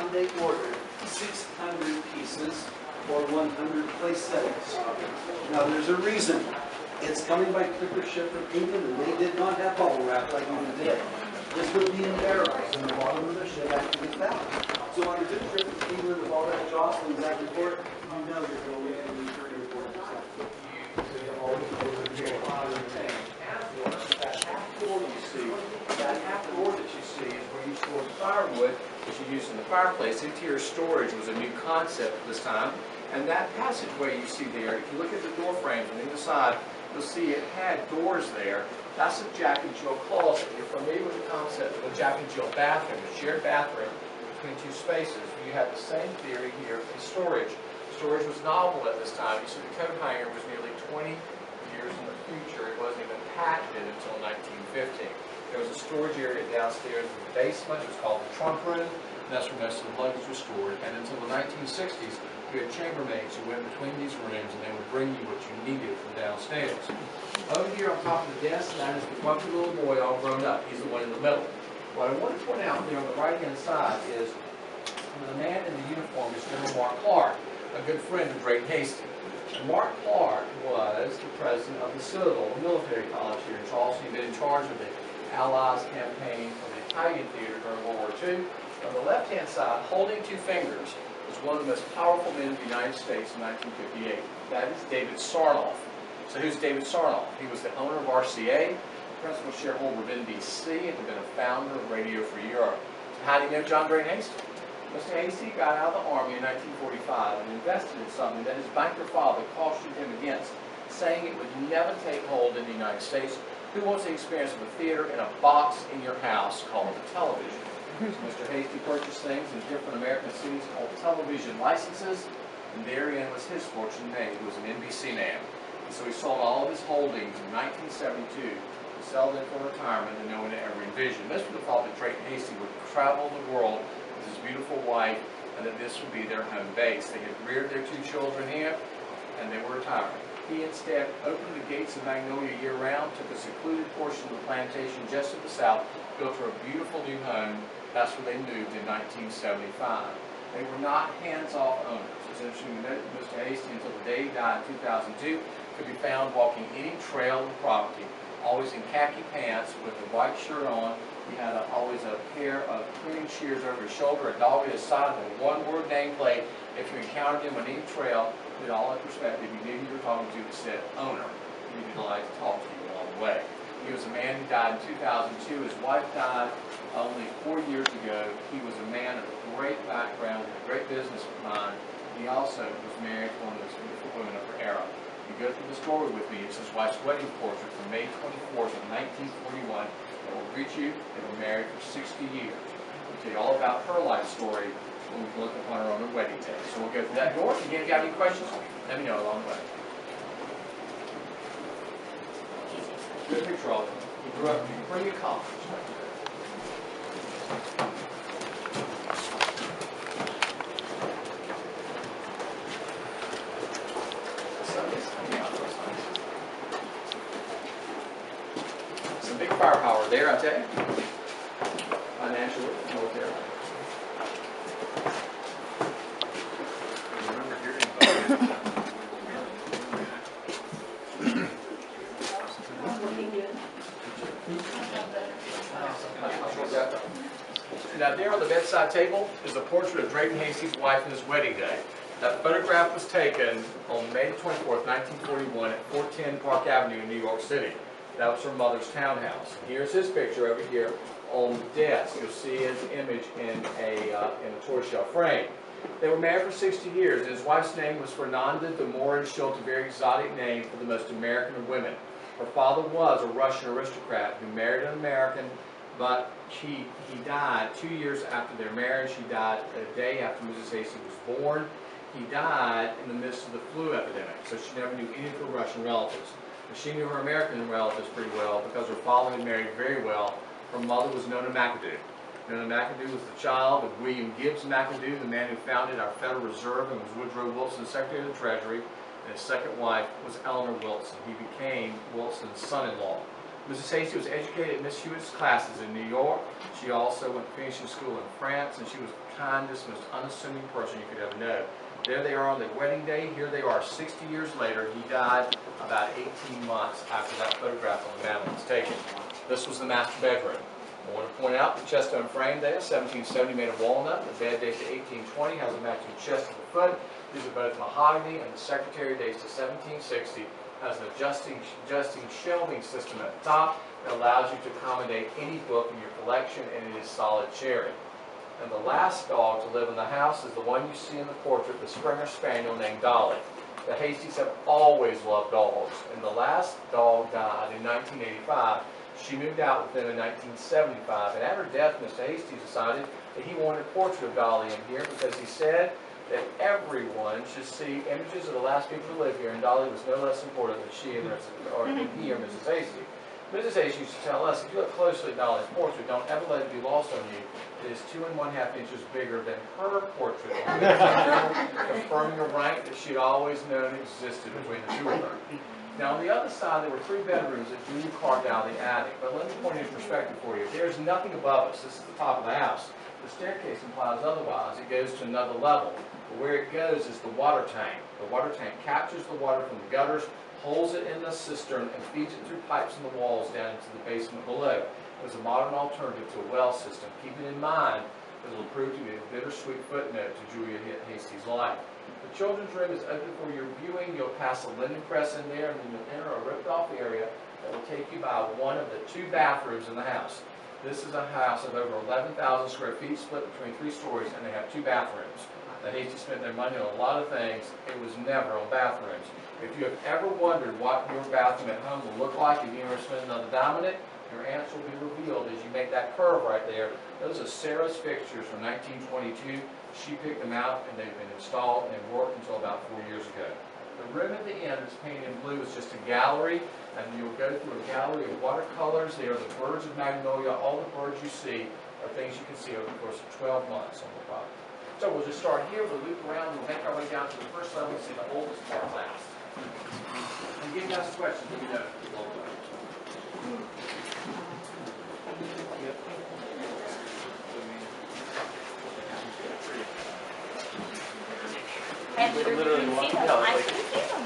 time they ordered 600 pieces or 100 place settings. Now there's a reason. It's coming by clipper ship from England, and they did not have bubble wrap like we do today. This would be in barrels in the bottom of the ship after the found. So on a good trip to England with all that jostling back and forth, you know you're going to lose 30 or 40%. So you always over the tank. That half door you see, that half door that you see is where you store the firewood that you use in the fireplace. Interior storage was a new concept at this time. And that passageway you see there, if you look at the door frames on either side, you'll see it had doors there. That's a Jack and Jill closet. You're familiar with the concept of a Jack and Jill bathroom, a shared bathroom between two spaces. You have the same theory here in storage. Storage was novel at this time. You see the coat hanger was nearly 20 years in the future. It wasn't even patented until 1915. There was a storage area downstairs in the basement. It was called the trunk room. And that's where most of the luggage was stored. And until the 1960s, you had chambermaids who went between these rooms, and they would bring you what you needed from downstairs. Over here on top of the desk, that is the grumpy little boy all grown up. He's the one in the middle. What I want to point out there on the right-hand side is the man in the uniform is General Mark Clark, a good friend of Drayton Hastings. Mark Clark was the president of the Citadel, a military college here in Charleston. He'd been in charge of the Allies campaign for the Italian theater during World War II. On the left-hand side, holding two fingers, was one of the most powerful men in the United States in 1958. That is David Sarnoff. So who's David Sarnoff? He was the owner of RCA, principal shareholder of NBC, and had been a founder of Radio Free Europe. So how do you know John Drayton Hastings? Mr. Hastings got out of the Army in 1945 and invested in something that his banker father cautioned him against, saying it would never take hold in the United States. Who wants the experience of a theater in a box in your house called a television? So Mr. Hastings purchased things in different American cities called television licenses, and therein was his fortune made. He was an NBC man. And so he sold all of his holdings in 1972 to sell them for retirement, and no one ever envisioned. Most people thought that Drayton Hastings would travel the world with his beautiful wife, and that this would be their home base. They had reared their two children here, and they were retiring. He instead opened the gates of Magnolia year-round, took a secluded portion of the plantation just to the south, built her a beautiful new home. That's where they moved in 1975. They were not hands-off owners. It's interesting to note that Mr. Hastings, until the day he died in 2002, could be found walking any trail of the property, always in khaki pants with a white shirt on. He had always a pair of pruning shears over his shoulder, a dog at his side, and a one-word nameplate. If you encountered him on any trail, with all that perspective, you knew you were talking to that said owner. He would like to talk to you along the way. He was a man who died in 2002. His wife died only 4 years ago. He was a man of a great background, a great business mind. He also was married to one of those beautiful women of her era. You go through the story with me. It's his wife's wedding portrait from May 24th of 1941 that will greet you. They were married for 60 years. We'll tell you all about her life story when we look upon her on her wedding day. So we'll go through that door. Again, if you have any questions, let me know along the way. Good picture of him. He grew up pretty accomplished. Some big firepower there, I tell you. Financially, military. Now there on the bedside table is a portrait of Drayton Hastings' wife and his wedding day. That photograph was taken on May 24th, 1941 at 410 Park Avenue in New York City. That was her mother's townhouse. Here's his picture over here on the desk. You'll see his image in a tortoiseshell frame. They were married for 60 years. His wife's name was Fernanda de Morin-Schultz, a very exotic name for the most American of women. Her father was a Russian aristocrat who married an American, but he died 2 years after their marriage. He died a day after Mrs. Hastings was born. He died in the midst of the flu epidemic, so she never knew any of her Russian relatives. But she knew her American relatives pretty well because her father had married very well. Her mother was Nona McAdoo. Nona McAdoo was the child of William Gibbs McAdoo, the man who founded our Federal Reserve and was Woodrow Wilson's Secretary of the Treasury. And his second wife was Eleanor Wilson. He became Wilson's son-in-law. Mrs. Hasty was educated at Miss Hewitt's classes in New York. She also went to finishing school in France, and she was the kindest, most unassuming person you could ever know. There they are on their wedding day. Here they are 60 years later. He died about 18 months after that photograph on the mantel was taken. This was the master bedroom. I want to point out the chest stone frame there, 1770 made of walnut. The bed dates to 1820, has a matching chest of the foot. These are both mahogany, and the secretary dates to 1760. Has an adjusting shelving system at the top that allows you to accommodate any book in your collection, and it is solid cherry. And the last dog to live in the house is the one you see in the portrait, the Springer Spaniel named Dolly. The Hasties have always loved dogs, and the last dog died in 1985. She moved out with them in 1975, and at her death, Mr. Hasties decided that he wanted a portrait of Dolly in here because he said that everyone should see images of the last people to live here, and Dolly was no less important than he or Mrs. Hasty. Mrs. Hasty used to tell us, if you look closely at Dolly's portrait, don't ever let it be lost on you. It is 2 1/2 inches bigger than her portrait, confirming a rank that she had always known existed between the two of them. Now, on the other side, there were 3 bedrooms that Julia carved out of the attic, but let me point it in perspective for you. There's nothing above us. This is the top of the house. The staircase implies otherwise. It goes to another level. But where it goes is the water tank. The water tank captures the water from the gutters, holds it in the cistern, and feeds it through pipes in the walls down into the basement below. It was a modern alternative to a well system. Keeping in mind that it will prove to be a bittersweet footnote to Julia Hasty's life. The children's room is open for your viewing. You'll pass a linen press in there, and then you'll enter a roped-off area that will take you by one of the 2 bathrooms in the house. This is a house of over 11,000 square feet, split between 3 stories, and they have 2 bathrooms. The Hasties spent their money on a lot of things. It was never on bathrooms. If you have ever wondered what your bathroom at home will look like if you ever spend another dime on it, your answer will be revealed as you make that curve right there. Those are Sarah's fixtures from 1922. She picked them out, and they've been installed and worked until about 4 years ago. The room at the end that's painted in blue is just a gallery, and you'll go through a gallery of watercolors. They are the birds of Magnolia. All the birds you see are things you can see over the course of 12 months on the property. So we'll just start here, we'll loop around, we'll make our way down to the first level and see the oldest part of the house. And give us questions, let me know. And literally can see them. I can see them.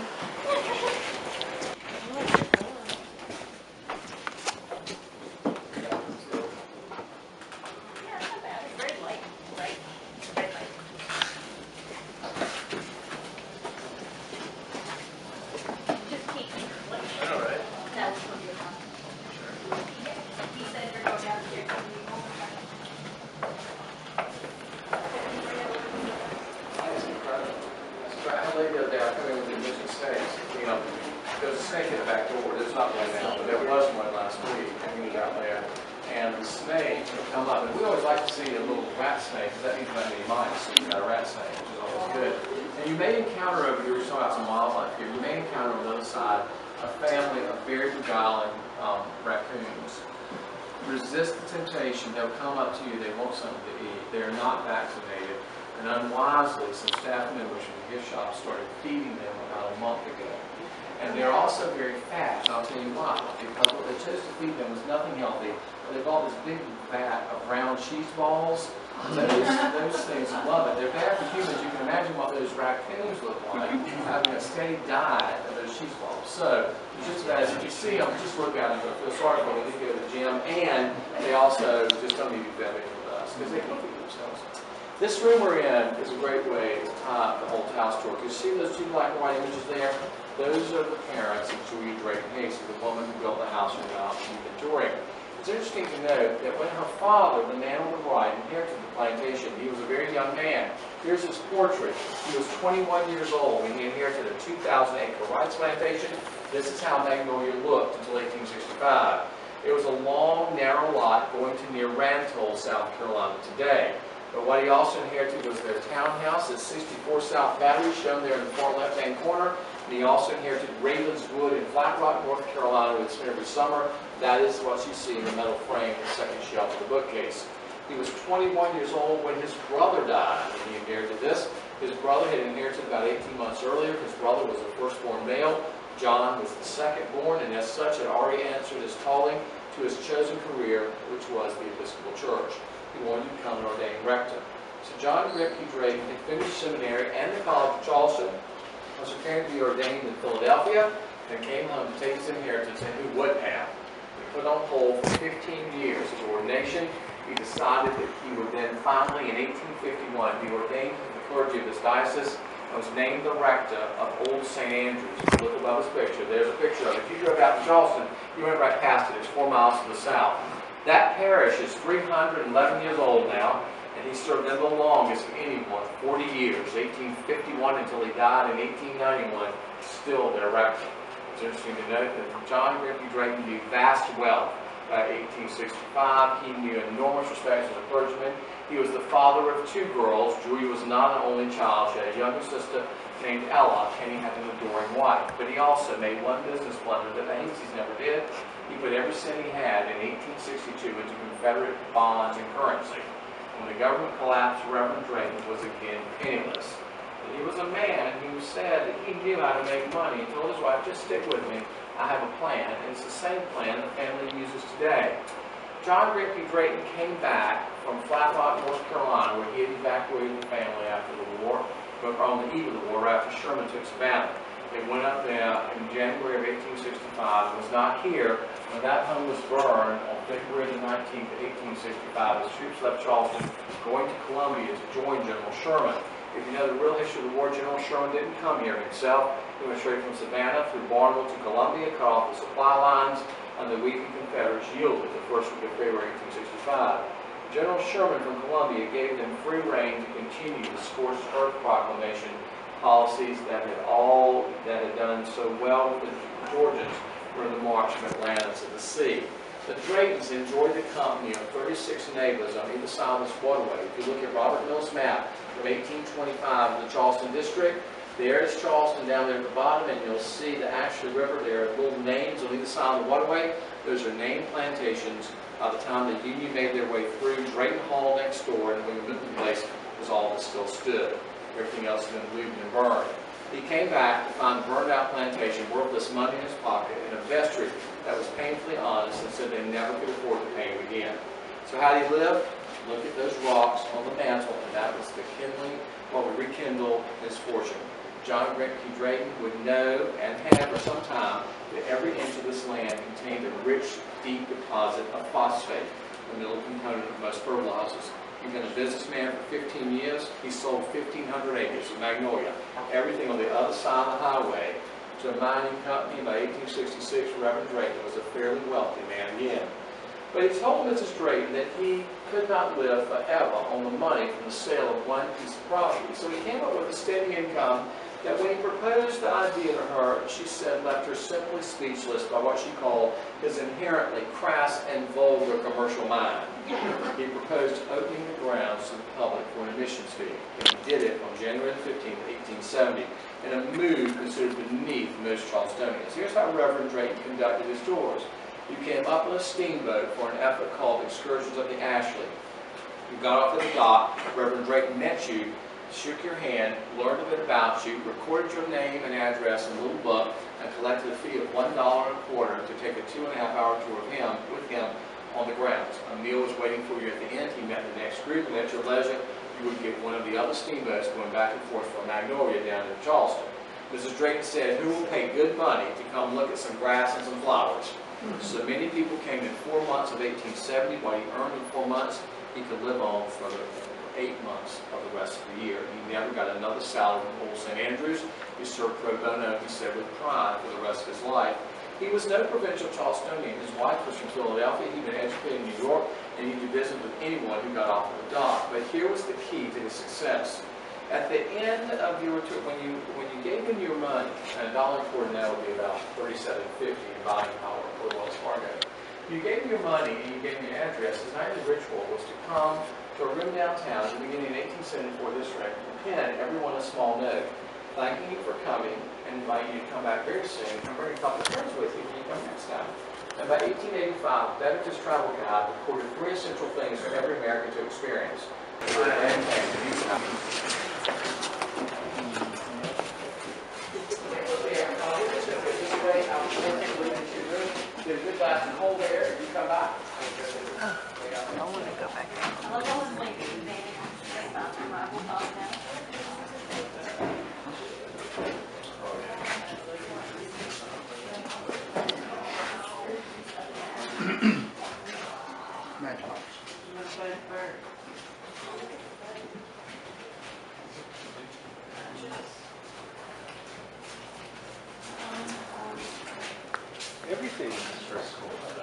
Yeah, it's not bad. It's very light, right? Very light. Just keep it. All right. That was what you were talking about. He said you're going downstairs. I had a lady the other day, I come in with the missing snakes. You know, there's a snake in the back door. There's not one now, but there was one last week. He was out there. And the snake would come up. And we always like to see a little rat snake, because that means not many mice. So you got a rat snake, which is always good. And you may encounter over here, we're talking about some wildlife here, you may encounter on the other side a family of very beguiling raccoons. Resist the temptation. They'll come up to you. They want something to eat. They're not vaccinated. And unwisely, some staff members from the gift shop started feeding them about a month ago. And they're also very fat, and I'll tell you why. Because what they chose to feed them was nothing healthy, but they bought this big vat of round cheese balls. Those things love it. They're bad for humans. You can imagine what those raccoons look like, having a steady diet of those cheese balls. So, just as you see them, just look at them, but feel sorry for them. They go to the gym, and they also just don't need to be fed with us, because they can feed themselves. This room we're in is a great way to tie up the whole house tour. You see those 2 black and white images there? Those are the parents of Julia Drake Hasty, the woman who built the house without inventory. It's interesting to note that when her father, the man on the right, inherited the plantation, he was a very young man. Here's his portrait. He was 21 years old when he inherited a 2,000-acre rice plantation. This is how Magnolia looked until 1865. It was a long, narrow lot going to near Rantoul, South Carolina today. But what he also inherited was their townhouse at 64 South Battery, shown there in the far left-hand corner. And he also inherited Ravenswood in Flat Rock, North Carolina, with spent every summer. That is what you see in the metal frame in the second shelf of the bookcase. He was 21 years old when his brother died, and he inherited this. His brother had inherited about 18 months earlier. His brother was a firstborn male. John was the second born, and as such had already answered his calling to his chosen career, which was the Episcopal Church. He wanted to become an ordained rector. So John Grimke Drayton had finished seminary and the College of Charleston, was preparing to be ordained in Philadelphia, and came home to take his inheritance, and who wouldn't have? He put on hold for 15 years his ordination. He decided that he would then finally, in 1851, be ordained to the clergy of this diocese, and was named the rector of Old St. Andrews. If you look above his picture, there's a picture of it. If you drove out to Charleston, you went right past it. It's 4 miles to the south. That parish is 311 years old now, and he served them the longest of anyone, 40 years, 1851 until he died in 1891, still their rector. It's interesting to note that John Grimke Drayton knew vast wealth. By 1865, he knew enormous respect as a clergyman. He was the father of 2 girls. Julia was not an only child. She had a younger sister named Ella, and he had an adoring wife. But he also made one business blunder that the Hastings never did. He put every cent he had in 1862 into Confederate bonds and currency. When the government collapsed, Reverend Drayton was again penniless. But he was a man who said that he knew how to make money. He told his wife, just stick with me. I have a plan, and it's the same plan the family uses today. John Grimke Drayton came back from Flat Rock, North Carolina, where he had evacuated the family after the war, but on the eve of the war, after Sherman took Savannah. They went up there in January of 1865. It was not here when that home was burned on February the 19th, 1865. The troops left Charleston, going to Columbia to join General Sherman. If you know the real history of the war, General Sherman didn't come here himself. He went straight from Savannah through Barnwell to Columbia, cut off the supply lines, and the weakened Confederates yielded the first week of February 1865. General Sherman from Columbia gave them free rein to continue the scorched earth proclamation policies that had done so well with the Georgians during the march from Atlanta to the sea. The Draytons enjoyed the company of 36 neighbors on either side of this waterway. If you look at Robert Mill's map from 1825 of the Charleston district, there is Charleston down there at the bottom, and you'll see the Ashley River. There are little names on either side of the waterway. Those are named plantations. By the time the Union made their way through, Drayton Hall next door and William Minton Place was all that still stood. Everything else had been looted and burned. He came back to find a burned-out plantation, worthless money in his pocket, and a vestry that was painfully honest and said they never could afford to pay him again. So how did he live? Look at those rocks on the mantle, and that was the kindling, what would rekindle his fortune. John Grimke Drayton would know and have for some time that every inch of this land contained a rich, deep deposit of phosphate, the mineral component of most fertilizers. He'd been a businessman for 15 years. He sold 1,500 acres of Magnolia, everything on the other side of the highway, to a mining company. By 1866, Reverend Drayton was a fairly wealthy man again. But he told Mrs. Drayton that he could not live forever on the money from the sale of one piece of property. So he came up with a steady income that when he proposed the idea to her, she said left her simply speechless by what she called his inherently crass and vulgar commercial mind. He proposed opening the grounds to the public for an admissions fee, and he did it on January 15, 1870, in a move considered beneath most Charlestonians. Here's how Reverend Drayton conducted his tours. You came up on a steamboat for an effort called Excursions of the Ashley. You got off at the dock, Reverend Drayton met you, shook your hand, learned a bit about you, recorded your name and address in a little book, and collected a fee of $1.25 to take a 2.5-hour tour with him on the grounds. A meal was waiting for you at the end. He met the next group, and at your leisure, you would get one of the other steamboats going back and forth from Magnolia down to Charleston. Mrs. Drayton said, "Who will pay good money to come look at some grass and some flowers?" So many people came in 4 months of 1870. What he earned in 4 months, he could live on for 8 months of the rest of the year. He never got another salary from Old St. Andrews. He served pro bono, he said, with pride for the rest of his life. He was no provincial Charlestonian. His wife was from Philadelphia. He'd been educated in New York, and he could visit with anyone who got off of the dock. But here was the key to his success. At the end of your tour, when you gave him your money, and $1.25 now would be about $37.50 in buying power for Wells Fargo. You gave him your money and you gave him your address. His nightly ritual was to come to a room downtown at the beginning of 1874 district, and pen everyone a small note, thanking you for coming and inviting you to come back very soon and bring a couple of friends with you when you come next time. And by 1885, Benedict's Travel Guide recorded 3 essential things for every American to experience. And a glass of cold air, you come back. I want to go back. I'll go and wait for the van. Just about to arrive. We'll talk now. Everything is for school.